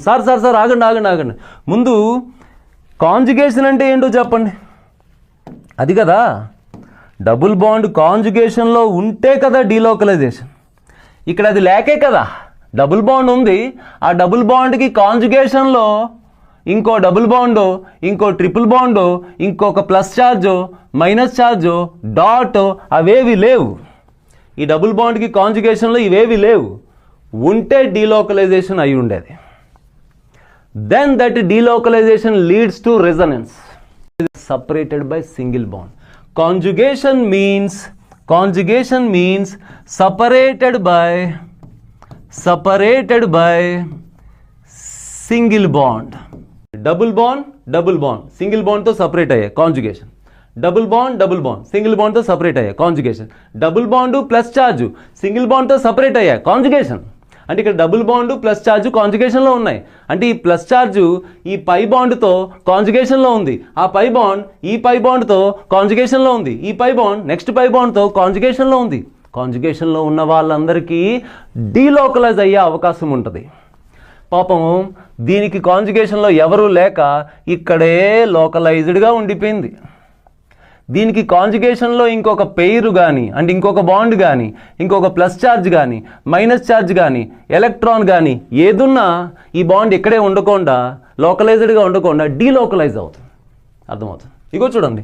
Sir sir sir ఆగండి ఆగండి ఆగండి, ముందు కాంజుగేషన్ అంటే ఏంటో చెప్పండి. అది కదా, డబుల్ బాండ్ కాంజుగేషన్లో ఉంటే కదా డీలోకలైజేషన్. ఇక్కడ అది లేకే కదా, డబుల్ బాండ్ ఉంది, ఆ డబుల్ బాండ్కి కాంజుగేషన్లో ఇంకో డబుల్ బాండో, ఇంకో ట్రిపుల్ బాండో, ఇంకొక ప్లస్ ఛార్జో మైనస్ ఛార్జో డాట్ అవేవి లేవు. ఈ డబుల్ బాండ్కి కాంజుగేషన్లో ఇవేవి లేవు. ఉంటే డీలోకలైజేషన్ అయి ఉండేది. Then that delocalisation leads to resonance separated by single bond. Conjugation means separated by single bond. Double bond single bond तो separate है conjugation. Double bond single bond तो separate है conjugation. Double bond plus charge single bond तो separate है conjugation. అంటే ఇక్కడ double bond plus charge కాంజుగేషన్లో ఉన్నాయి. అంటే ఈ ప్లస్ ఛార్జ్ ఈ పై బాండ్తో కాంజుగేషన్లో ఉంది, ఆ పై బాండ్ ఈ పై బాండ్తో కాంజుగేషన్లో ఉంది, ఈ పై బాండ్ నెక్స్ట్ పై బాండ్తో కాంజుగేషన్లో ఉంది. కాంజుగేషన్లో ఉన్న వాళ్ళందరికీ డీలోకలైజ్ అయ్యే అవకాశం ఉంటుంది. పాపం దీనికి కాంజుగేషన్లో ఎవరూ లేక ఇక్కడే లోకలైజ్డ్గా ఉండిపోయింది. దీనికి కాంజుగేషన్లో ఇంకొక పెయిర్ కానీ, అంటే ఇంకొక బాండ్ కానీ, ఇంకొక ప్లస్ ఛార్జ్ కానీ, మైనస్ ఛార్జ్ కానీ, ఎలక్ట్రాన్ కానీ ఏదున్నా ఈ బాండ్ ఇక్కడే ఉండకుండా, లోకలైజ్డ్గా ఉండకుండా డీలోకలైజ్ అవుతుంది. అర్థమవుతుంది. ఇగో చూడండి,